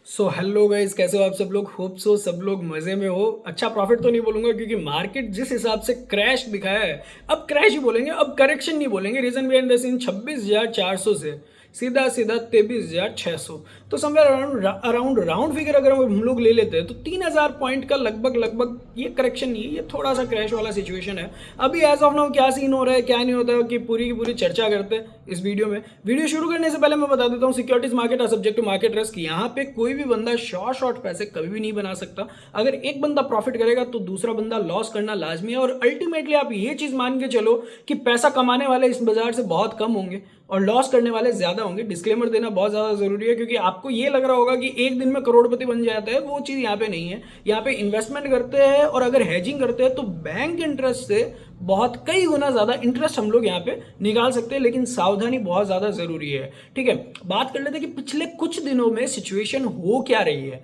So hello guys, कैसे हो आप सब लोग। होप सो सब लोग मज़े में हो। अच्छा प्रॉफिट तो नहीं बोलूंगा क्योंकि मार्केट जिस हिसाब से क्रैश दिखाया है, अब क्रैश ही बोलेंगे, अब करेक्शन नहीं बोलेंगे। रीजन बिहाइंड द सीन 26,400 से सीधा सीधा 23,600, तो समवेयर अराउंड राउंड फिगर अगर हम लोग ले लेते हैं तो 3,000 पॉइंट का लगभग लगभग ये करेक्शन नहीं है, ये थोड़ा सा क्रैश वाला सिचुएशन है। अभी एज ऑफ नाउ क्या सीन हो रहा है क्या नहीं होता है कि पूरी की पूरी चर्चा करते हैं इस वीडियो में। वीडियो शुरू करने से पहले मैं बता देता हूँ, securities market are subject to market risk. यहाँ पे कोई भी बंदा शॉर्ट पैसे कभी भी नहीं बना सकता। अगर एक बंदा प्रॉफिट करेगा तो दूसरा बंदा लॉस करना लाजमी है। और अल्टीमेटली आप ये चीज मान के चलो कि पैसा कमाने वाले इस बाजार से बहुत कम होंगे और लॉस करने वाले ज्यादा होंगे। डिस्क्लेमर देना बहुत ज्यादा जरूरी है क्योंकि आपको ये लग रहा होगा कि एक दिन में करोड़पति बन जाता है, वो चीज यहाँ पे नहीं है। यहाँ पे इन्वेस्टमेंट करते हैं और अगर हेजिंग करते हैं तो बैंक इंटरेस्ट से बहुत कई गुना ज्यादा इंटरेस्ट हम लोग यहाँ पे निकाल सकते हैं, लेकिन सावधानी बहुत ज्यादा जरूरी है। ठीक है, बात कर लेते हैं कि पिछले कुछ दिनों में सिचुएशन हो क्या रही है।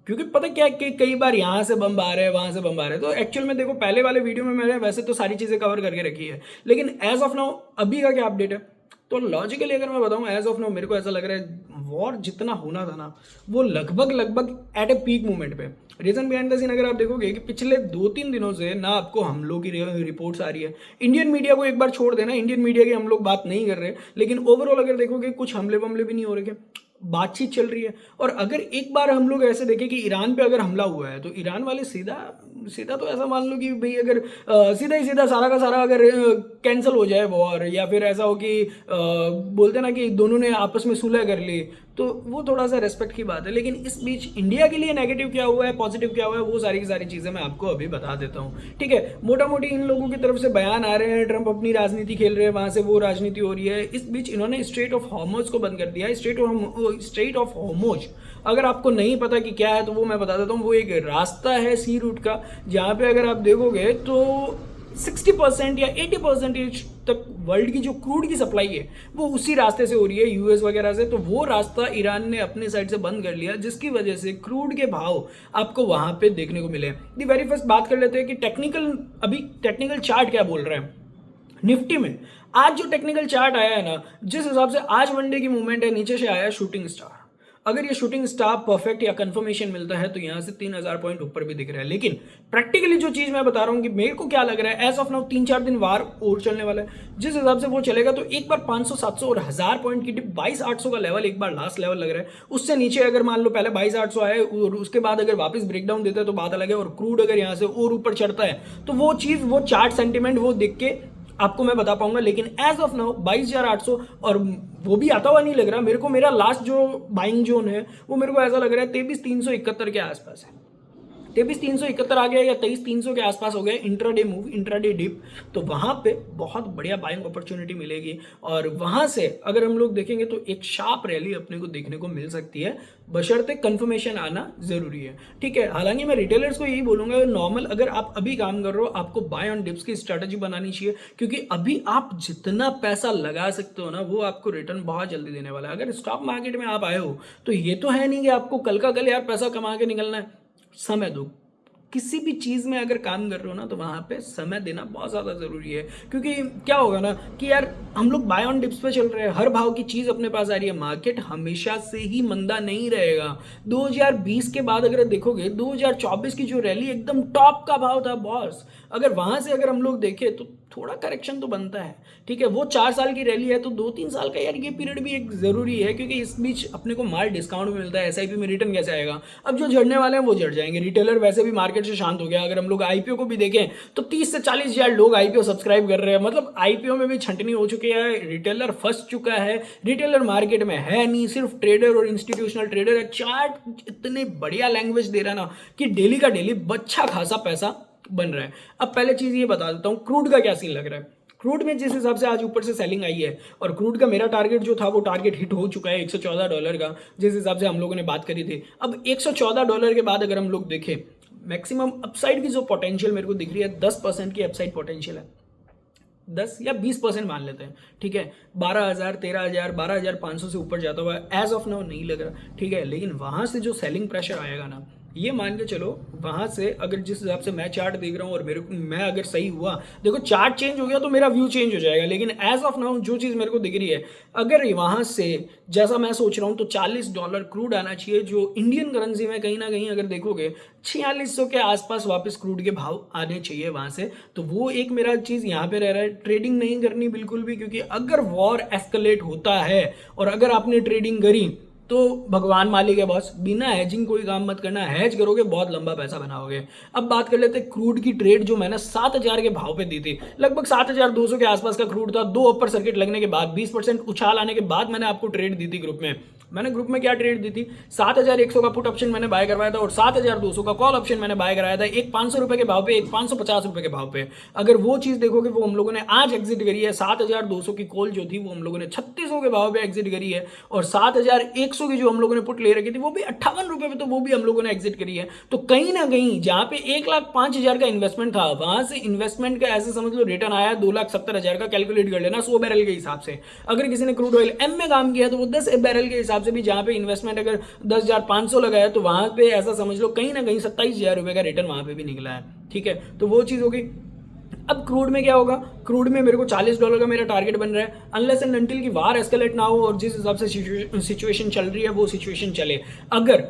क्योंकि पता क्या है कि कई बार यहाँ से बम आ रहे हैं वहां से बम आ रहे हैं। तो एक्चुअल में देखो, पहले वाले वीडियो में मैंने वैसे तो सारी चीजें कवर करके रखी है, लेकिन एज ऑफ नाउ अभी का क्या अपडेट है। तो लॉजिकली अगर मैं बताऊं, एज ऑफ नाउ मेरे को ऐसा लग रहा है वॉर जितना होना था ना, वो लगभग लगभग एट ए पीक मोमेंट पे। रीजन बिहाइंड द सीन अगर आप देखोगे कि पिछले 2-3 दिनों से ना आपको हमलों की रिपोर्ट्स आ रही है। इंडियन मीडिया को एक बार छोड़ देना, इंडियन मीडिया की हम लोग बात नहीं कर रहे, लेकिन ओवरऑल अगर देखोगे कुछ हमले वमले भी नहीं हो रहे, बातचीत चल रही है। और अगर एक बार हम लोग ऐसे देखें कि ईरान पे अगर हमला हुआ है तो ईरान वाले सीधा सीधा तो ऐसा मान लो कि भाई अगर सीधा ही सीधा सारा का सारा अगर कैंसिल हो जाए वॉर, या फिर ऐसा हो कि बोलते ना कि दोनों ने आपस में सुलह कर ली, तो वो थोड़ा सा रेस्पेक्ट की बात है। लेकिन इस बीच इंडिया के लिए नेगेटिव क्या हुआ है, पॉजिटिव क्या हुआ है, वो सारी की सारी चीज़ें मैं आपको अभी बता देता हूँ। ठीक है, मोटा मोटी इन लोगों की तरफ से बयान आ रहे हैं, ट्रंप अपनी राजनीति खेल रहे हैं, वहां से वो राजनीति हो रही है। इस बीच इन्होंने स्ट्रेट ऑफ हॉर्मोज को बंद कर दिया है। स्ट्रेट ऑफ हॉर्मोज अगर आपको नहीं पता कि क्या है तो वो मैं बता देता हूँ। वो एक रास्ता है सी रूट का, जहाँ पे अगर आप देखोगे तो 60% या 80% तक वर्ल्ड की जो क्रूड की सप्लाई है वो उसी रास्ते से हो रही है, यूएस वगैरह से। तो वो रास्ता ईरान ने अपने साइड से बंद कर लिया, जिसकी वजह से क्रूड के भाव आपको वहां पे देखने को मिले। दी वेरी फर्स्ट बात कर लेते हैं कि अभी टेक्निकल चार्ट क्या बोल रहे हैं निफ्टी में। आज जो टेक्निकल चार्ट आया है ना, जिस हिसाब से आज वनडे की मूवमेंट है, नीचे से आया शूटिंग स्टार। अगर ये शूटिंग स्टार परफेक्ट या कंफर्मेशन मिलता है तो यहां से 3,000 पॉइंट ऊपर भी दिख रहा है। लेकिन प्रैक्टिकली जो चीज मैं बता रहा हूं कि मेरे को क्या लग रहा है, एज ऑफ नाउ 3-4 दिन वार और चलने वाला है। जिस हिसाब से वो चलेगा तो एक बार 500-700 और 1,000 पॉइंट की डिप, 22,800 का लेवल एक बार लास्ट लेवल लग रहा है। उससे नीचे अगर मान लो पहले 22,800 आए और उसके बाद अगर वापस ब्रेकडाउन देता है तो बात अलग है। और क्रूड अगर यहां से और ऊपर चढ़ता है तो वो चीज, वो चार्ट सेंटिमेंट वो देख के आपको मैं बता पाऊंगा। लेकिन एज ऑफ नाउ 22,800, और वो भी आता हुआ नहीं लग रहा मेरे को। मेरा लास्ट जो बाइंग जोन है वो मेरे को ऐसा लग रहा है 23,371 के आसपास है। 23,371 आ गया या 23,300 के आसपास हो गया इंट्राडे मूव, इंट्राडे डिप। तो वहां पे बहुत बढ़िया बाइंग अपॉर्चुनिटी मिलेगी और वहां से अगर हम लोग देखेंगे तो एक शार्प रैली अपने को देखने को मिल सकती है, बशर्ते कंफर्मेशन आना जरूरी है। ठीक है, हालांकि मैं रिटेलर्स को यही बोलूंगा, नॉर्मल अगर आप अभी काम कर रहे हो आपको बाय ऑन डिप्स की स्ट्रेटेजी बनानी चाहिए, क्योंकि अभी आप जितना पैसा लगा सकते हो ना वो आपको रिटर्न बहुत जल्दी देने वाला है। अगर स्टॉक मार्केट में आप आए हो तो ये तो है नहीं कि आपको कल का कल यार पैसा कमा के निकलना है। समय दो। किसी भी चीज में अगर काम कर रहे हो ना तो वहां पे समय देना बहुत ज्यादा जरूरी है। क्योंकि क्या होगा ना कि यार हम लोग बाय ऑन डिप्स पे चल रहे हैं, हर भाव की चीज अपने पास आ रही है। मार्केट हमेशा से ही मंदा नहीं रहेगा। 2020 के बाद अगर देखोगे 2024 की जो रैली एकदम टॉप का भाव था बॉस, अगर वहां से अगर हम लोग देखें तो थोड़ा करेक्शन तो बनता है। ठीक है, वो 4 साल की रैली है तो 2-3 साल का यार ये पीरियड भी एक जरूरी है, क्योंकि इस बीच अपने को माल डिस्काउंट भी मिलता है। एसआईपी में रिटर्न कैसे आएगा, अब जो झड़ने वाले हैं वो झड़ जाएंगे। रिटेलर वैसे भी मार्केट से शांत हो गया। अगर हम लोग आईपीओ को भी देखें तो 30 से 40 हजार लोग आईपीओ सब्सक्राइब कर रहे हैं। मतलब आईपीओ में भी छंटनी हो चुकी है, रिटेलर फंस चुका है। रिटेलर मार्केट में है नहीं, सिर्फ ट्रेडर और इंस्टीट्यूशनल ट्रेडर है। चार्ट इतने बढ़िया लैंग्वेज दे रहा है ना कि डेली का डेली अच्छा खासा पैसा बन रहा है। अब पहले चीज ये बता देता हूं, क्रूड का क्या सीन लग रहा है। क्रूड में जिस हिसाब से आज ऊपर से सेलिंग आई है, और क्रूड का मेरा टारगेट जो था वो टारगेट हिट हो चुका है $114 का, जिस हिसाब से हम लोगों ने बात करी थी। अब $114 के बाद अगर हम लोग देखें, मैक्सिमम अपसाइड की जो पोटेंशियल मेरे को दिख रही है 10% की अपसाइड पोटेंशियल है। 10 या 20% मान लेते हैं। ठीक है, 12,000, 13,000, 12,500 से ऊपर जाता हुआ एज ऑफ नाउ नहीं लग रहा। ठीक है, लेकिन वहां से जो सेलिंग प्रेशर आएगा ना ये मान के चलो वहाँ से अगर जिस हिसाब से मैं चार्ट देख रहा हूँ और मेरे को मैं अगर सही हुआ, देखो चार्ट चेंज हो गया तो मेरा व्यू चेंज हो जाएगा, लेकिन एज ऑफ नाउ जो चीज़ मेरे को दिख रही है, अगर वहाँ से जैसा मैं सोच रहा हूँ तो $40 क्रूड आना चाहिए, जो इंडियन करेंसी में कहीं ना कहीं अगर देखोगे 4600 के आसपास वापस क्रूड के भाव आने चाहिए वहाँ से। तो वो एक मेरा चीज़ यहाँ पे रह रहा है, ट्रेडिंग नहीं करनी बिल्कुल भी, क्योंकि अगर वॉर एस्केलेट होता है और अगर आपने ट्रेडिंग करी तो भगवान मालिक है बॉस, बिना हेजिंग कोई काम मत करना, हेज करोगे बहुत लंबा पैसा बनाओगे। अब बात कर लेते हैं क्रूड की ट्रेड जो मैंने 7000 के भाव पे दी थी, लगभग 7200 के आसपास का क्रूड था, 2 अपर सर्किट लगने के बाद 20% उछाल आने के बाद मैंने आपको ट्रेड दी थी ग्रुप में। मैंने ग्रुप में क्या ट्रेड दी थी, 7100 का पुट ऑप्शन मैंने बाय करवाया था और 7200 का कॉल ऑप्शन मैंने बाय कराया था, एक 500 रुपए के भाव पे, एक 550 रुपए के भाव पे। अगर वो चीज देखोगे वो हम लोगों ने आज एग्जिट करी है, 7200 की कॉल जो थी वो हम लोगों ने 3600 के भाव पे एग्जिट करी है, और 7100 की जो हम लोगों ने पुट ले रखी थी वो भी 58 रुपए पे, तो वो भी हम लोगों ने एग्जिट करी है। तो कहीं ना कहीं जहां पे 1,05,000 का इन्वेस्टमेंट था, वहां से इन्वेस्टमेंट का ऐसे समझ लो रिटर्न आया 2,70,000 का, कैलकुलेट कर लेना 100 बैरल के हिसाब से। अगर किसी ने क्रूड ऑयल एम में काम किया तो वो 10 बैरल के हिसाब से भी, जहां पे इन्वेस्टमेंट अगर 10,500 लगाया तो वहां पे ऐसा समझ लो कहीं ना कहीं 27,000 रुपए का रिटर्न वहां पे भी निकला है। ठीक है, तो वो चीज होगी। अब क्रूड में क्या होगा, क्रूड में मेरे को $40 का मेरा टारगेट बन रहा है, अनलेस एंड अनटिल की वार एस्केलेट ना हो और जिस हिसाब से सिचुएशन चल रही है वो सिचुएशन चले। अगर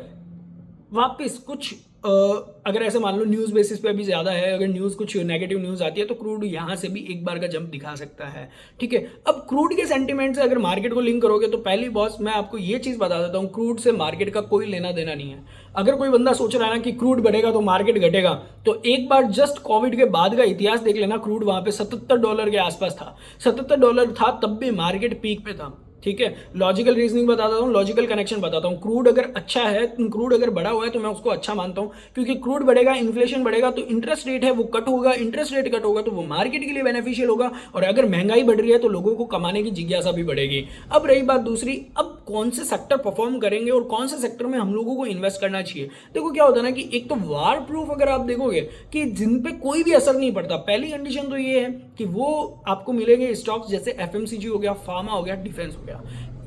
वापस कुछ अगर ऐसे मान लो न्यूज़ बेसिस पे अभी ज़्यादा है, अगर न्यूज़ कुछ नेगेटिव न्यूज़ आती है तो क्रूड यहाँ से भी एक बार का जंप दिखा सकता है। ठीक है, अब क्रूड के सेंटीमेंट से अगर मार्केट को लिंक करोगे तो पहली बॉस मैं आपको ये चीज़ बता देता हूँ, क्रूड से मार्केट का कोई लेना देना नहीं है। अगर कोई बंदा सोच रहा है ना कि क्रूड बढ़ेगा तो मार्केट घटेगा, तो एक बार जस्ट कोविड के बाद का इतिहास देख लेना, क्रूड वहाँ पे $77 के आसपास था, $77 था तब भी मार्केट पीक पे था। ठीक है, लॉजिकल रीजनिंग बताता हूँ, लॉजिकल कनेक्शन बताता हूँ। क्रूड अगर अच्छा है, क्रूड अगर बढ़ा हुआ है तो मैं उसको अच्छा मानता हूँ, क्योंकि क्रूड बढ़ेगा, इन्फ्लेशन बढ़ेगा तो इंटरेस्ट रेट है वो कट होगा, इंटरेस्ट रेट कट होगा तो वो मार्केट के लिए बेनिफिशियल होगा, और अगर महंगाई बढ़ रही है तो लोगों को कमाने की जिज्ञासा भी बढ़ेगी। अब रही बात दूसरी, अब कौन से सेक्टर परफॉर्म करेंगे और कौन से सेक्टर में हम लोगों को इन्वेस्ट करना चाहिए। देखो क्या होता है ना कि एक तो वार प्रूफ अगर आप देखोगे कि जिन पे कोई भी असर नहीं पड़ता, पहली कंडीशन तो ये है कि वो आपको मिलेंगे स्टॉक्स जैसे एफएमसीजी हो गया, फार्मा हो गया, डिफेंस हो गया,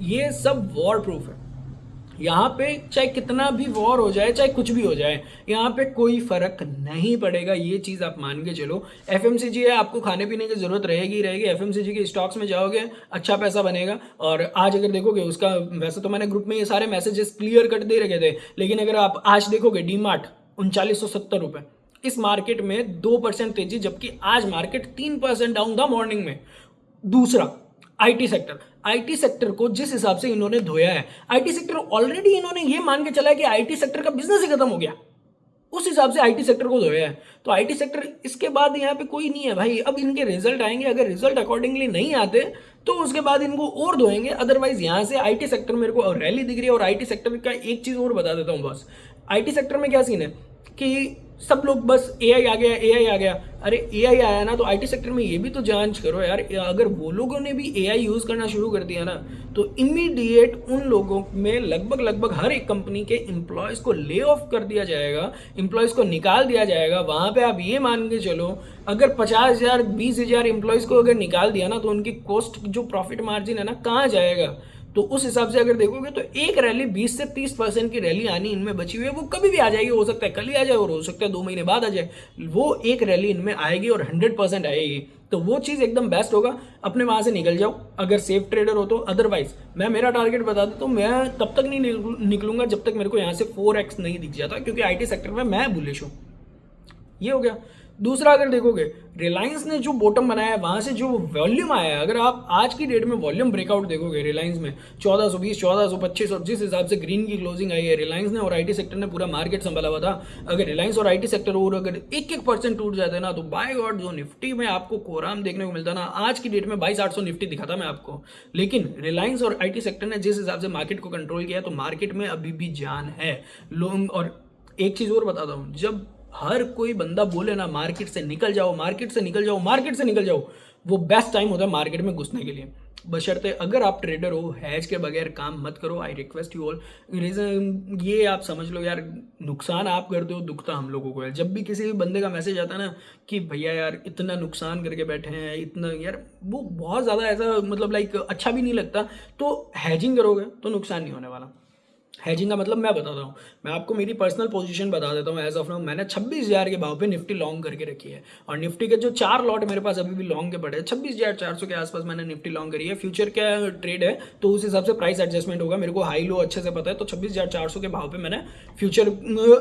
ये सब वॉर प्रूफ है। यहाँ पे चाहे कितना भी वॉर हो जाए, चाहे कुछ भी हो जाए, यहाँ पे कोई फर्क नहीं पड़ेगा, ये चीज़ आप मान के चलो। एफएमसीजी है, आपको खाने पीने की जरूरत रहेगी ही रहेगी, एफएमसीजी के स्टॉक्स में जाओगे अच्छा पैसा बनेगा। और आज अगर देखोगे उसका, वैसे तो मैंने ग्रुप में ये सारे मैसेजेस क्लियर कट दे रखे थे, लेकिन अगर आप आज देखोगे डीमार्ट 3970 रुपये, इस मार्केट में 2% तेजी, जबकि आज मार्केट 3% डाउन था मॉर्निंग में। दूसरा आईटी सेक्टर, आईटी सेक्टर को जिस हिसाब से इन्होंने धोया है, आईटी सेक्टर ऑलरेडी इन्होंने ये मान के चला है कि आईटी सेक्टर का बिजनेस ही खत्म हो गया, उस हिसाब से आईटी सेक्टर को धोया है। तो आईटी सेक्टर इसके बाद यहाँ पे कोई नहीं है भाई। अब इनके रिजल्ट आएंगे, अगर रिजल्ट अकॉर्डिंगली नहीं आते तो उसके बाद इनको और धोएंगे, अदरवाइज यहाँ से आईटी सेक्टर मेरे को रैली दिख रही है। और आईटी सेक्टर का एक चीज और बता देता हूँ बॉस, आईटी सेक्टर में क्या सीन है कि सब लोग बस एआई आ गया, एआई आ गया। अरे एआई आया ना तो आईटी सेक्टर में ये भी तो जांच करो यार, अगर वो लोगों ने भी एआई यूज करना शुरू कर दिया ना तो इमीडिएट उन लोगों में लगभग हर एक कंपनी के एम्प्लॉयज को ले ऑफ कर दिया जाएगा, एम्प्लॉयज को निकाल दिया जाएगा। वहां पे आप ये मान के चलो, अगर 50,000 20,000 एम्प्लॉयज को अगर निकाल दिया ना तो उनकी कॉस्ट जो प्रॉफिट मार्जिन है ना कहाँ जाएगा। तो उस हिसाब से अगर देखोगे तो एक रैली 20 से 30% की रैली आनी इनमें बची हुई है, वो कभी भी आ जाएगी, हो सकता है कल ही आ जाए और हो सकता है 2 महीने बाद आ जाए, वो एक रैली इनमें आएगी और 100% आएगी। तो वो चीज़ एकदम बेस्ट होगा, अपने वहाँ से निकल जाओ अगर सेफ ट्रेडर हो तो। अदरवाइज मैं मेरा टारगेट बता देता हूँ, मैं तब तक नहीं निकलूंगा जब तक मेरे को यहाँ से 4x नहीं दिख जाता, क्योंकि आईटी सेक्टर में मैं बुलिश हूँ। ये हो गया। दूसरा अगर देखोगे रिलायंस ने जो बॉटम बनाया है वहां से जो वॉल्यूम आया है, अगर आप आज की डेट में वॉल्यूम ब्रेकआउट देखोगे रिलायंस में 1420 1425, और जिस हिसाब से ग्रीन की क्लोजिंग आई है रिलायंस ने और आईटी सेक्टर ने पूरा मार्केट संभाला हुआ था। अगर रिलायंस और आईटी सेक्टर और अगर 1% टूट जाते ना तो बाय गॉड जो निफ्टी में आपको कोराम देखने को मिलता ना, आज की डेट में 22,800 निफ्टी दिखाता मैं आपको। लेकिन रिलायंस और आईटी सेक्टर ने जिस हिसाब से मार्केट को कंट्रोल किया तो मार्केट में अभी भी जान है लोग। और एक चीज और बताता हूँ, जब हर कोई बंदा बोले ना मार्केट से निकल जाओ, मार्केट से निकल जाओ, मार्केट से निकल जाओ, वो बेस्ट टाइम होता है मार्केट में घुसने के लिए। बशर्ते अगर आप ट्रेडर हो, हैज के बगैर काम मत करो। I request you all, reason ये आप समझ लो यार, नुकसान आप करते हो, दुखता हम लोगों को है। जब भी किसी भी बंदे का मैसेज आता है ना कि भैया यार इतना नुकसान करके बैठे हैं, इतना यार, वो बहुत ज़्यादा ऐसा मतलब लाइक अच्छा भी नहीं लगता। तो हैजिंग करोगे तो नुकसान नहीं होने वाला। हेजिंग का मतलब मैं बताता हूँ, मैं आपको मेरी पर्सनल पोजीशन बता देता हूँ। एज ऑफ नाउ मैंने 26,000 के भाव पे निफ्टी लॉन्ग करके रखी है, और निफ्टी के जो 4 लॉट मेरे पास अभी भी लॉन्ग के पड़े हैं, 26,400 के आसपास मैंने निफ्टी लॉन्ग करी है। फ्यूचर का ट्रेड है तो उस हिसाब से प्राइस एडजस्टमेंट होगा, मेरे को हाई लो अच्छे से पता है। तो 26,400 के भाव पे मैंने फ्यूचर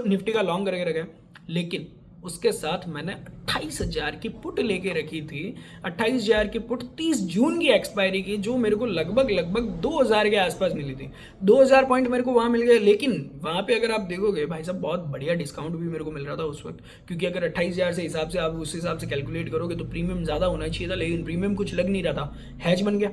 निफ्टी का लॉन्ग करके रखा है। लेकिन उसके साथ मैंने 28,000 की पुट लेके रखी थी। 28,000 की पुट 30 जून की एक्सपायरी की, जो मेरे को लगभग 2,000 के आसपास मिली थी। 2,000 पॉइंट मेरे को वहाँ मिल गए। लेकिन वहाँ पे अगर आप देखोगे भाई साहब, बहुत बढ़िया डिस्काउंट भी मेरे को मिल रहा था उस वक्त, क्योंकि अगर 28,000 से हिसाब से आप उस हिसाब से कैलकुलेट करोगे तो प्रीमियम ज़्यादा होना चाहिए था, लेकिन प्रीमियम कुछ लग नहीं रहा था, हैज बन गया।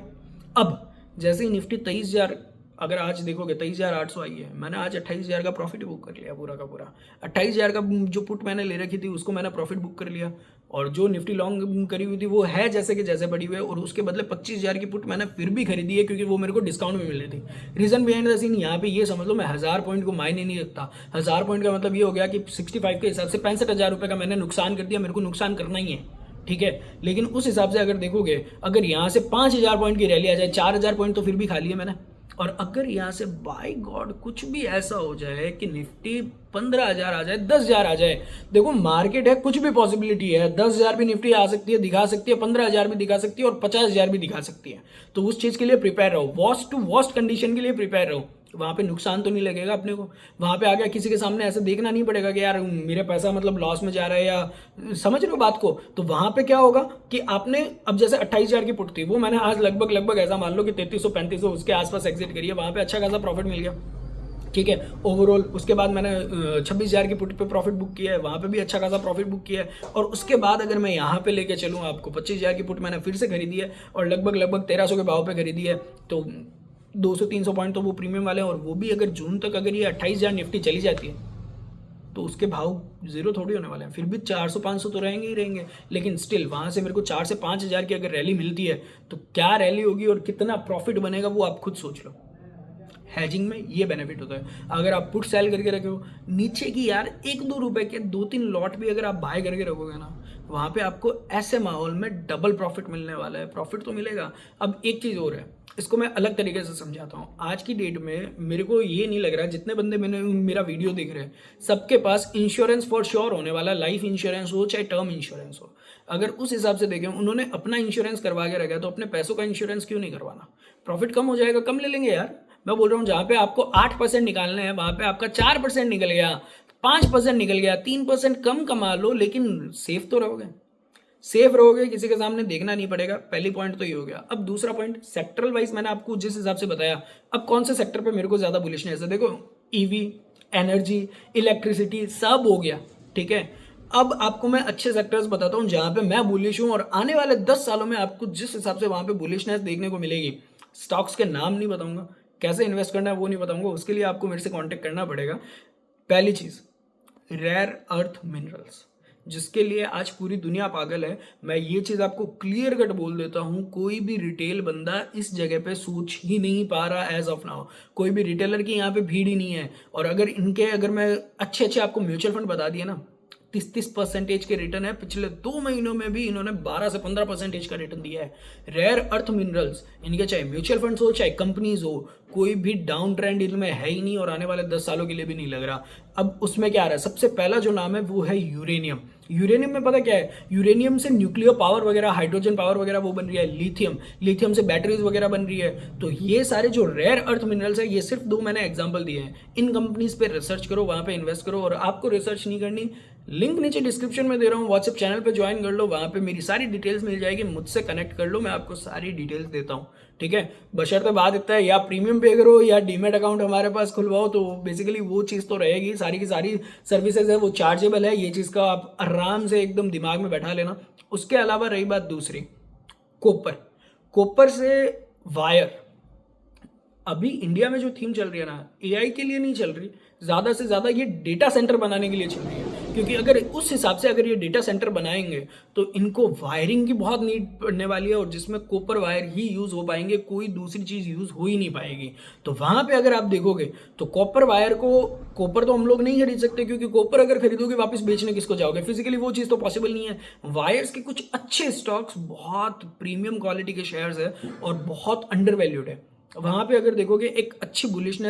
अब जैसे ही निफ्टी 23,000, अगर आज देखोगे 23,800 आई है, मैंने आज 28,000 का प्रॉफिट बुक कर लिया पूरा का पूरा। 28,000 का जो पुट मैंने ले रखी थी उसको मैंने प्रॉफिट बुक कर लिया, और जो निफ्टी लॉन्ग करी हुई थी वो है जैसे कि जैसे पड़ी हुई है, और उसके बदले 25,000 की पुट मैंने फिर भी खरीदी है, क्योंकि वो मेरे को डिस्काउंट में मिल रही थी। रीजन बिहाइंड द सीन यहाँ पे ये समझ लो, मैं 1000 पॉइंट को मायने नहीं रखता। 1000 पॉइंट का मतलब ये हो गया कि 65 के हिसाब से 65,000 रुपये का मैंने नुकसान कर दिया, मेरे को नुकसान करना ही है, ठीक है। लेकिन उस हिसाब से अगर देखोगे, अगर यहाँ से 5,000 पॉइंट की रैली आ जाए, 4,000 पॉइंट तो फिर भी खा लिए मैंने, और अगर यहाँ से बाय गॉड कुछ भी ऐसा हो जाए कि निफ्टी 15,000 आ जाए, 10,000 आ जाए, देखो मार्केट है, कुछ भी पॉसिबिलिटी है। 10,000 भी निफ्टी आ सकती है, दिखा सकती है, 15,000 भी दिखा सकती है, और 50,000 भी दिखा सकती है। तो उस चीज़ के लिए प्रिपेयर रहो, वर्स्ट टू वर्स्ट कंडीशन के लिए प्रिपेयर रहो। वहाँ पे नुकसान तो नहीं लगेगा अपने को, वहाँ पे आ गया किसी के सामने ऐसे देखना नहीं पड़ेगा कि यार मेरा पैसा मतलब लॉस में जा रहा है, या समझ रहे हो बात को। तो वहाँ पे क्या होगा कि आपने अब जैसे 28,000 की पुट थी, वो मैंने आज लगभग ऐसा मान लो कि 3300-3500 उसके आसपास एग्जिट करी है, वहाँ पे अच्छा खासा प्रॉफिट मिल गया, ठीक है, ओवरऑल। उसके बाद मैंने 26,000 की पुट पे प्रॉफिट बुक किया है, वहाँ पे भी अच्छा खासा प्रॉफिट बुक किया है। और उसके बाद अगर मैं यहाँ पे लेके चलूँ आपको, 25,000 की पुट मैंने फिर से खरीदी है, और लगभग 1,300 के भाव पे खरीदी है। तो 200-300 पॉइंट तो वो प्रीमियम वाले हैं, और वो भी अगर जून तक अगर ये 28,000 निफ्टी चली जाती है तो उसके भाव जीरो थोड़ी होने वाले हैं, फिर भी 400-500 तो रहेंगे ही रहेंगे। लेकिन स्टिल वहाँ से मेरे को 4 से 5,000 की अगर रैली मिलती है तो क्या रैली होगी और कितना प्रॉफिट बनेगा वो आप खुद सोच लो। हैजिंग में ये बेनिफिट होता है, अगर आप पुट सेल करके रखे हो नीचे की यार 1-2 रुपए के 2-3 लॉट भी अगर आप बाय करके रखोगे ना, वहाँ पे आपको ऐसे माहौल में डबल प्रॉफिट मिलने वाला है, प्रॉफिट तो मिलेगा। अब एक चीज़ और है, इसको मैं अलग तरीके से समझाता हूँ। आज की डेट में मेरे को ये नहीं लग रहा, जितने बंदे मैंने मेरा वीडियो देख रहे हैं सबके पास इंश्योरेंस फॉर श्योर होने वाला, लाइफ इंश्योरेंस हो चाहे टर्म इंश्योरेंस हो। अगर उस हिसाब से देखें, उन्होंने अपना इंश्योरेंस करवा के रखा है, तो अपने पैसों का इंश्योरेंस क्यों नहीं करवाना। प्रॉफिट कम हो जाएगा, कम ले लेंगे यार। मैं बोल रहा हूँ जहाँ पे आपको 8% निकालने हैं, वहाँ पे आपका 4% निकल गया, 5% निकल गया, 3% कम कमा लो, लेकिन सेफ तो रहोगे, सेफ रहोगे, किसी के सामने देखना नहीं पड़ेगा। पहली पॉइंट तो ये हो गया। अब दूसरा पॉइंट, सेक्टरल वाइज मैंने आपको जिस हिसाब से बताया, अब कौन से सेक्टर पे मेरे को ज़्यादा बुलिशनेस है, देखो ईवी, एनर्जी, इलेक्ट्रिसिटी सब हो गया, ठीक है। अब आपको मैं अच्छे सेक्टर्स बताता हूँ जहाँ पे मैं बुलिश हूँ, और आने वाले 10 सालों में आपको जिस हिसाब से वहाँ पे बुलिशनेस देखने को मिलेगी। स्टॉक्स के नाम नहीं बताऊंगा, कैसे इन्वेस्ट करना है वो नहीं बताऊंगा, उसके लिए आपको मेरे से कांटेक्ट करना पड़ेगा। पहली चीज़, रेयर अर्थ मिनरल्स, जिसके लिए आज पूरी दुनिया पागल है। मैं ये चीज़ आपको क्लियर कट बोल देता हूँ, कोई भी रिटेल बंदा इस जगह पे सोच ही नहीं पा रहा एज ऑफ नाउ, कोई भी रिटेलर की यहाँ पे भीड़ ही नहीं है। और अगर मैं अच्छे आपको म्यूचुअल फंड बता दिए ना, 30% के रिटर्न है, पिछले 2 महीनों में भी इन्होंने 12 से 15% का रिटर्न दिया है। रेयर अर्थ मिनरल्स, इनके चाहे म्यूचुअल फंड्स हो चाहे कंपनीज हो, कोई भी डाउन ट्रेंड इनमें है ही नहीं, और आने वाले 10 सालों के लिए भी नहीं लग रहा। अब उसमें क्या आ रहा है, सबसे पहला जो नाम है वो है यूरेनियम। यूरेनियम में पता क्या है, यूरेनियम से न्यूक्लियर पावर वगैरह, हाइड्रोजन पावर वगैरह वो बन रही है। लिथियम से बैटरीज वगैरह बन रही है। तो ये सारे जो रेयर अर्थ मिनरल्स है, ये सिर्फ 2 मैंने एग्जांपल दिए हैं। इन कंपनीज पे रिसर्च करो, वहाँ पे इन्वेस्ट करो। और आपको रिसर्च नहीं करनी, लिंक नीचे डिस्क्रिप्शन में दे रहा हूँ, व्हाट्सएप चैनल पे ज्वाइन कर लो, वहाँ पे मेरी सारी डिटेल्स मिल जाएगी, मुझसे कनेक्ट कर लो, मैं आपको सारी डिटेल्स देता हूँ, ठीक है। बशर्ते बात इतना है, या प्रीमियम पे करो या डीमेट अकाउंट हमारे पास खुलवाओ, तो बेसिकली वो चीज़ तो रहेगी, सारी की सारी सर्विसेज है वो चार्जेबल है। ये चीज़ का आप आराम से एकदम दिमाग में बैठा लेना। उसके अलावा रही बात दूसरी, कोपर से वायर, अभी इंडिया में जो थीम चल रही है ना, एआई के लिए नहीं चल रही, ज़्यादा से ज़्यादा ये डेटा सेंटर बनाने के लिए चल रही है। क्योंकि अगर उस हिसाब से अगर ये डेटा सेंटर बनाएंगे तो इनको वायरिंग की बहुत नीड पड़ने वाली है, और जिसमें कॉपर वायर ही यूज़ हो पाएंगे, कोई दूसरी चीज़ यूज़ हो ही नहीं पाएगी। तो वहाँ पे अगर आप देखोगे तो कॉपर वायर को, कॉपर तो हम लोग नहीं खरीद सकते, क्योंकि कॉपर अगर खरीदोगे वापस बेचने किसको जाओगे, फिजिकली वो चीज़ तो पॉसिबल नहीं है। वायर्स के कुछ अच्छे स्टॉक्स, बहुत प्रीमियम क्वालिटी के शेयर्स है और बहुत अंडर वैल्यूड है। वहाँ पे अगर देखोगे एक अच्छी बुलिश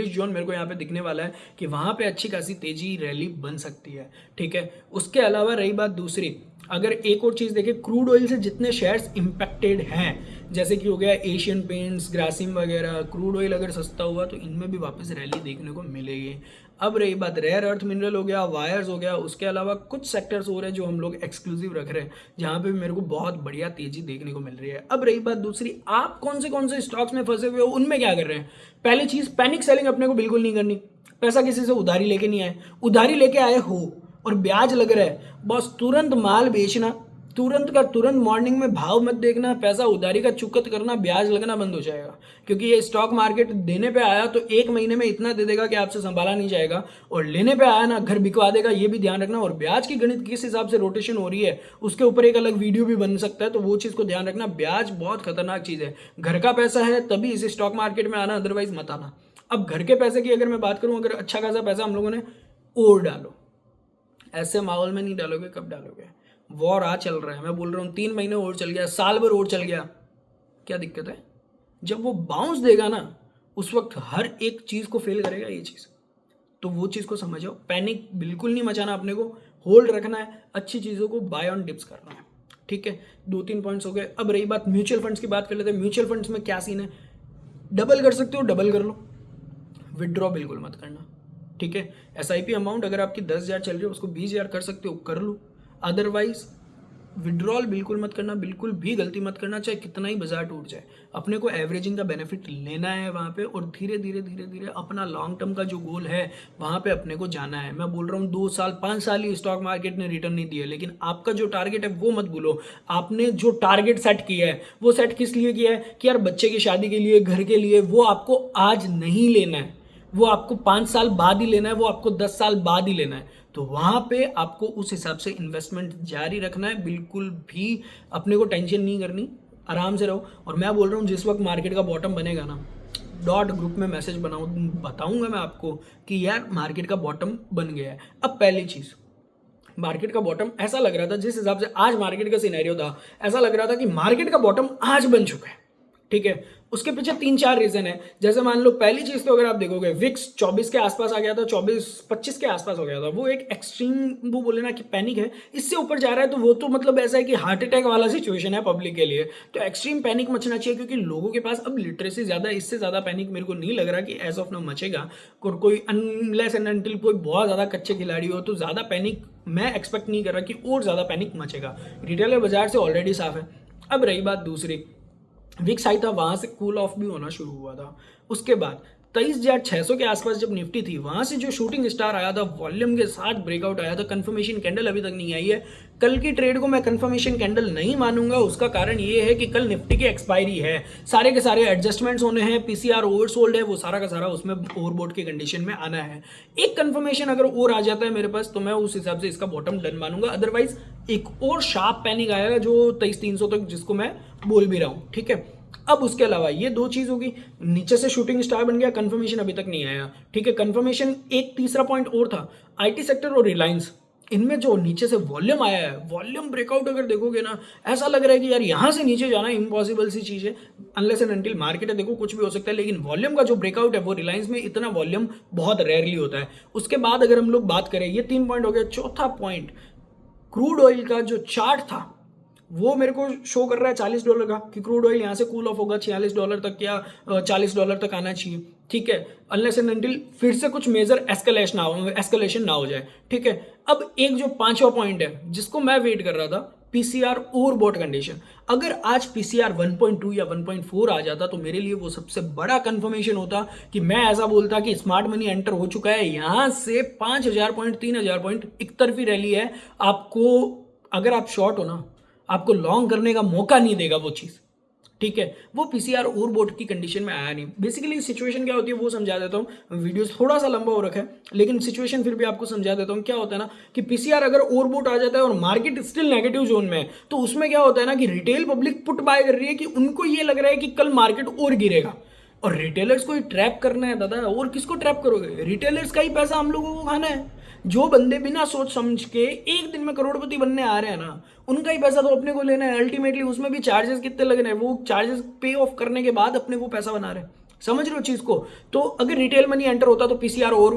जोन मेरे को यहाँ पे दिखने वाला है कि वहाँ पे अच्छी खासी तेजी रैली बन सकती है, ठीक है। उसके अलावा रही बात दूसरी, अगर एक और चीज़ देखें, क्रूड ऑयल से जितने शेयर्स इम्पैक्टेड हैं, जैसे कि हो गया एशियन पेंट्स, ग्रासिम वगैरह, क्रूड ऑयल अगर सस्ता हुआ तो इनमें भी वापस रैली देखने को मिलेगी। अब रही बात रेयर अर्थ मिनरल हो गया, वायर्स हो गया, उसके अलावा कुछ सेक्टर्स हो रहे हैं जो हम लोग एक्सक्लूसिव रख रहे हैं, जहाँ पे भी मेरे को बहुत बढ़िया तेजी देखने को मिल रही है। अब रही बात दूसरी, आप कौन से स्टॉक्स में फंसे हुए हो, उनमें क्या कर रहे हैं। पहली चीज़, पैनिक सेलिंग अपने को बिल्कुल नहीं करनी। पैसा किसी से उधारी लेके नहीं आए, उधारी लेके आए हो और ब्याज लग रहा है, बस तुरंत माल बेचना, तुरंत का तुरंत मॉर्निंग में भाव मत देखना, पैसा उधारी का चुकत करना, ब्याज लगना बंद हो जाएगा। क्योंकि ये स्टॉक मार्केट देने पे आया तो एक महीने में इतना दे देगा कि आपसे संभाला नहीं जाएगा, और लेने पे आया ना घर बिकवा देगा, ये भी ध्यान रखना। और ब्याज की गणित किस हिसाब से रोटेशन हो रही है उसके ऊपर एक अलग वीडियो भी बन सकता है, तो वो चीज़ को ध्यान रखना। ब्याज बहुत खतरनाक चीज़ है, घर का पैसा है तभी इस स्टॉक मार्केट में आना, अदरवाइज मत आना। अब घर के पैसे की अगर मैं बात करूँ, अगर अच्छा खासा पैसा हम लोगों ने और डालो, ऐसे माहौल में नहीं डालोगे, कब डालोगे। वॉर आ चल रहा है, मैं बोल रहा हूँ 3 महीने और चल गया, साल भर और चल गया, क्या दिक्कत है। जब वो बाउंस देगा ना, उस वक्त हर एक चीज़ को फेल करेगा ये चीज़, तो वो चीज़ को समझो। पैनिक बिल्कुल नहीं मचाना, अपने को होल्ड रखना है, अच्छी चीज़ों को बाय ऑन डिप्स करना है, ठीक है। 2-3 पॉइंट्स हो गए। अब रही बात म्यूचुअल फंड्स की, बात कर लेते हैं। म्यूचुअल फंड्स में क्या सीन है, डबल कर सकते हो डबल कर लो, विदड्रॉ बिल्कुल मत करना, ठीक है। SIP अमाउंट अगर आपकी 10,000 चल रही है, उसको 20,000 कर सकते हो, कर लो। अदरवाइज विड्रॉल बिल्कुल मत करना, बिल्कुल भी गलती मत करना, चाहे कितना ही बाजार टूट जाए। अपने को एवरेजिंग का बेनिफिट लेना है वहाँ पे, और धीरे धीरे अपना लॉन्ग टर्म का जो गोल है वहाँ पे अपने को जाना है। मैं बोल रहा हूँ 2 साल 5 साल ही स्टॉक मार्केट ने रिटर्न नहीं दिया, लेकिन आपका जो टारगेट है वो मत भूलो। आपने जो टारगेट सेट किया है वो सेट किस लिए किया है कि यार बच्चे की शादी के लिए, घर के लिए, वो आपको आज नहीं लेना है, वो आपको 5 साल बाद ही लेना है, वो आपको 10 साल बाद ही लेना है। तो वहाँ पे आपको उस हिसाब से इन्वेस्टमेंट जारी रखना है, बिल्कुल भी अपने को टेंशन नहीं करनी, आराम से रहो। और मैं बोल रहा हूँ जिस वक्त मार्केट का बॉटम बनेगा ना, डॉट ग्रुप में मैसेज बताऊंगा मैं आपको कि यार मार्केट का बॉटम बन गया है। अब पहली चीज़, मार्केट का बॉटम ऐसा लग रहा था, जिस हिसाब से आज मार्केट का सिनेरियो था, ऐसा लग रहा था कि मार्केट का बॉटम आज बन चुका है, ठीक है। उसके पीछे 3-4 रीजन है। जैसे मान लो पहली चीज तो अगर आप देखोगे, विक्स 24 के आसपास आ गया था, 24-25 के आसपास हो गया था, वो एक एक्सट्रीम वो बोले ना कि पैनिक है। इससे ऊपर जा रहा है तो वो तो मतलब ऐसा है कि हार्ट अटैक वाला सिचुएशन है पब्लिक के लिए। तो एक्सट्रीम पैनिक मचना चाहिए, क्योंकि लोगों के पास अब लिटरेसी ज्यादा है। इससे ज्यादा पैनिक मेरे को नहीं लग रहा कि एज ऑफ नाउ मचेगा। कोई अनलेस एंड अनटिल कोई बहुत ज्यादा कच्चे खिलाड़ी हो तो ज्यादा पैनिक मैं एक्सपेक्ट नहीं कर रहा कि और ज्यादा पैनिक मचेगा। रिटेलर बाजार से ऑलरेडी साफ है। अब रही बात दूसरी, विक्स आई था, वहां से कूल ऑफ भी होना शुरू हुआ था। उसके बाद 23,600 के आसपास जब निफ्टी थी, वहां से जो शूटिंग स्टार आया था, वॉल्यूम के साथ ब्रेकआउट आया था। कंफर्मेशन कैंडल अभी तक नहीं आई है। कल की ट्रेड को मैं कंफर्मेशन कैंडल नहीं मानूंगा। उसका कारण ये है कि कल निफ्टी की एक्सपायरी है, सारे के सारे एडजस्टमेंट्स होने हैं, PCR ओवरसोल्ड है, वो सारा का सारा उसमें ओवरबोट की कंडीशन में आना है। एक कंफर्मेशन अगर और आ जाता है मेरे पास तो मैं उस हिसाब से इसका बॉटम डन मानूंगा। अदरवाइज एक और शार्प पैनिक आएगा जो 23,300 तक, जिसको मैं बोल भी रहा हूँ, ठीक है। अब उसके अलावा ये 2 चीज होगी, नीचे से शूटिंग स्टार बन गया, कंफर्मेशन अभी तक नहीं आया, ठीक है। कंफर्मेशन एक तीसरा पॉइंट और था, IT सेक्टर और रिलायंस, इनमें जो नीचे से वॉल्यूम आया है, वॉल्यूम ब्रेकआउट अगर देखोगे ना, ऐसा लग रहा है कि यार यहाँ से नीचे जाना इम्पॉसिबल सी चीज़ है। अनलेस एंड अनटिल मार्केट है, देखो कुछ भी हो सकता है, लेकिन वॉल्यूम का जो ब्रेकआउट है वो रिलायंस में इतना वॉल्यूम बहुत रेयरली होता है। उसके बाद अगर हम लोग बात करें, ये 3 पॉइंट हो गया। चौथा पॉइंट, क्रूड ऑयल का जो चार्ट था वो मेरे को शो कर रहा है $40 का, कि क्रूड ऑयल यहाँ से कूल ऑफ होगा $46 तक या $40 तक आना चाहिए, ठीक है। अनलेस एंड अनटिल फिर से कुछ मेजर एस्केलेशन ना हो जाए, ठीक है। अब एक जो 5वां पॉइंट है जिसको मैं वेट कर रहा था, PCR ओवरबॉट कंडीशन। अगर आज PCR 1.2 या 1.4 आ जाता तो मेरे लिए वो सबसे बड़ा कंफर्मेशन होता कि मैं ऐसा बोलता कि स्मार्ट मनी एंटर हो चुका है। यहाँ से 5,000 पॉइंट 3,000 पॉइंट एक तरफी रैली है। आपको अगर आप शॉर्ट हो ना, आपको लॉन्ग करने का मौका नहीं देगा वो चीज़, ठीक है। वो PCR ओवरबॉट की कंडीशन में आया नहीं। बेसिकली सिचुएशन क्या होती है वो समझा देता हूँ। वीडियो थोड़ा सा लंबा हो रखा है, लेकिन सिचुएशन फिर भी आपको समझा देता हूँ। क्या होता है ना कि PCR अगर ओवरबॉट आ जाता है और मार्केट स्टिल नेगेटिव जोन में है, तो उसमें क्या होता है ना कि रिटेल पब्लिक पुट बाय कर रही है, कि उनको ये लग रहा है कि कल मार्केट और गिरेगा। और रिटेलर्स को ही ट्रैप करना है दादा, और किसको ट्रैप करोगे? रिटेलर्स का ही पैसा हम लोगों को खाना है। जो बंदे बिना सोच समझ के एक दिन में करोड़पति बनने आ रहे हैं ना, उनका ही पैसा तो अपने को लेना है। अल्टीमेटली उसमें भी चार्जेस कितने लग रहे हैं, वो चार्जेस पे ऑफ करने के बाद अपने को पैसा बना रहे हैं। समझ रहे हो चीज़ को? तो अगर रिटेल मनी एंटर होता तो पीसीआर और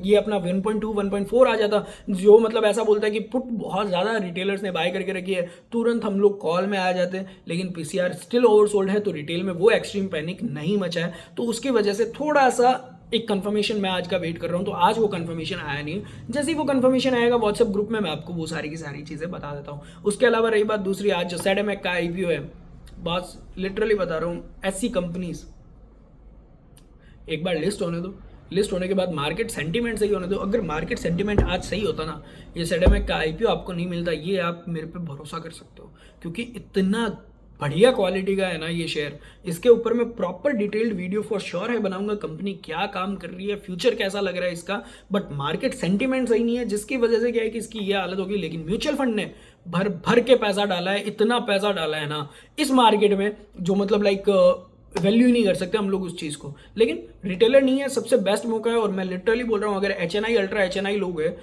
ये अपना 1.2 1.4 आ जाता, जो मतलब ऐसा बोलता है कि पुट बहुत ज़्यादा रिटेलर्स ने बाय करके रखी है, तुरंत हम लोग कॉल में आ जाते हैं। लेकिन पीसीआर स्टिल ओवरसोल्ड है, तो रिटेल में वो एक्सट्रीम पैनिक नहीं मचा है, तो उसकी वजह से थोड़ा सा एक कंफर्मेशन मैं आज का वेट कर रहा हूँ। तो आज वो कंफर्मेशन आया नहीं है, जैसे ही वो कंफर्मेशन आएगा व्हाट्सएप ग्रुप में मैं आपको वो सारी की सारी चीज़ें बता देता हूँ। उसके अलावा रही बात दूसरी, आज जो सेडेमेक का आईपीओ है, बस लिटरली बता रहा हूँ, ऐसी कंपनीज एक बार लिस्ट होने दो, लिस्ट होने के बाद मार्केट सेंटीमेंट सही होने दो। अगर मार्केट सेंटीमेंट आज सही होता ना, ये सेडेमेक का आईपीओ आपको नहीं मिलता, ये आप मेरे पे भरोसा कर सकते हो, क्योंकि इतना बढ़िया क्वालिटी का है ना ये शेयर। इसके ऊपर मैं proper detailed video for sure है बनाऊंगा, कंपनी क्या काम कर रही है, फ्यूचर कैसा लग रहा है इसका। बट मार्केट सेंटीमेंट सही नहीं है, जिसकी वजह से क्या है कि इसकी ये हालत होगी। लेकिन म्यूचुअल फंड ने भर भर के पैसा डाला है, इतना पैसा डाला है ना इस मार्केट में, जो मतलब लाइक वैल्यू ही नहीं कर सकते हम लोग उस चीज़ को। लेकिन रिटेलर नहीं है, सबसे बेस्ट मौका है। और मैं लिटरली बोल रहा हूँ, अगर एचएनआई अल्ट्रा एचएनआई लोग है,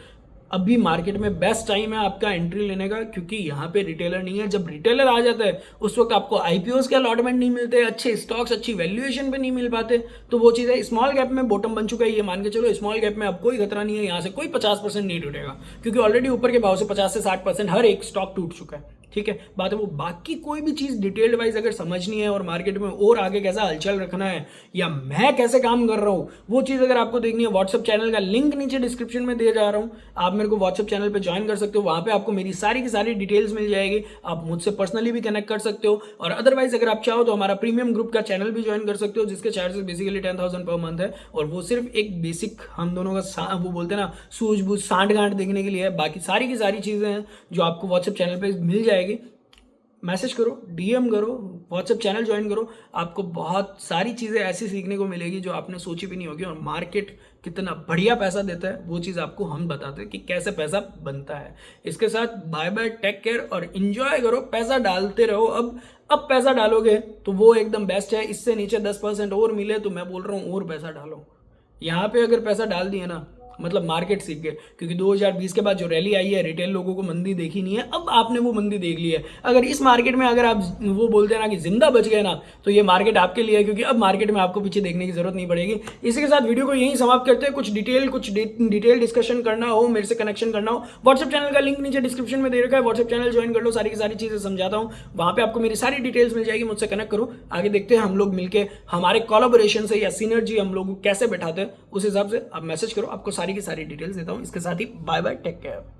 अभी मार्केट में बेस्ट टाइम है आपका एंट्री लेने का, क्योंकि यहाँ पे रिटेलर नहीं है। जब रिटेलर आ जाता है उस वक्त आपको आईपीओस के अलॉटमेंट नहीं मिलते, अच्छे स्टॉक्स अच्छी वैल्यूएशन पे नहीं मिल पाते। तो वो चीज़ है, स्मॉल गैप में बॉटम बन चुका है, ये मान के चलो स्मॉल गैप में अब कोई खतरा नहीं है, यहाँ से कोई 50% नहीं टूटेगा, क्योंकि ऑलरेडी ऊपर के भाव से 50 से 60% हर एक स्टॉक टूट चुका है। ठीक है, बात है वो। बाकी कोई भी चीज़ डिटेल्ड वाइज अगर समझनी है और मार्केट में और आगे कैसा हलचल रखना है, या मैं कैसे काम कर रहा हूँ, वो चीज़ अगर आपको देखनी है, व्हाट्सएप चैनल का लिंक नीचे डिस्क्रिप्शन में दे जा रहा हूँ, आप मेरे को व्हाट्सएप चैनल पे ज्वाइन कर सकते हो। वहाँ पे आपको मेरी सारी की सारी डिटेल्स मिल जाएगी, आप मुझसे पर्सनली भी कनेक्ट कर सकते हो। और अदरवाइज अगर आप चाहो तो हमारा प्रीमियम ग्रुप का चैनल भी ज्वाइन कर सकते हो, जिसके चार्जेस बेसिकली 10,000 पर मंथ है। और वो सिर्फ एक बेसिक हम दोनों का वो बोलते हैं ना सूझबूझ सांठ गांठ देखने के लिए है। बाकी सारी की सारी चीज़ें हैं जो आपको व्हाट्सएप चैनल पर मिल जाएगी। मैसेज करो, डीएम करो, व्हाट्सएप चैनल ज्वाइन करो, आपको बहुत सारी चीज़ें ऐसी सीखने को मिलेगी जो आपने सोची भी नहीं होगी। और मार्केट कितना बढ़िया पैसा देता है वो चीज़ आपको हम बताते हैं कि कैसे पैसा बनता है। इसके साथ बाय बाय, टेक केयर और इन्जॉय करो, पैसा डालते रहो। अब पैसा डालोगे तो वो एकदम बेस्ट है। इससे नीचे 10% और मिले तो मैं बोल रहा हूँ और पैसा डालो। यहाँ पे अगर पैसा डाल दिए ना, मतलब मार्केट सीख गए, क्योंकि 2020 के बाद जो रैली आई है, रिटेल लोगों को मंदी देखी नहीं है, अब आपने वो मंदी देख ली है। अगर इस मार्केट में अगर आप वो बोलते हैं ना कि जिंदा बच गए ना, तो ये मार्केट आपके लिए है, क्योंकि अब मार्केट में आपको पीछे देखने की जरूरत नहीं पड़ेगी। इसी के साथ वीडियो को यहीं समाप्त करते हैं। कुछ डिटेल डिस्कशन करना हो, मेरे से कनेक्शन करना हो, व्हाट्सएप चैनल का लिंक नीचे डिस्क्रिप्शन में दे रखा है, व्हाट्सएप चैनल ज्वाइन कर लो, सारी की सारी चीजें समझाता हूँ, वहाँ पे आपको मेरी सारी डिटेल्स मिल जाएगी। मुझसे कनेक्ट करो, आगे देखते हैं हम लोग मिलकर हमारे कोलैबोरेशन से या सिनर्जी हम लोग कैसे बैठाते हैं, उस हिसाब से आप मैसेज करो, आपको सारी की सारी डिटेल्स देता हूँ। इसके साथ ही बाय बाय, टेक केयर।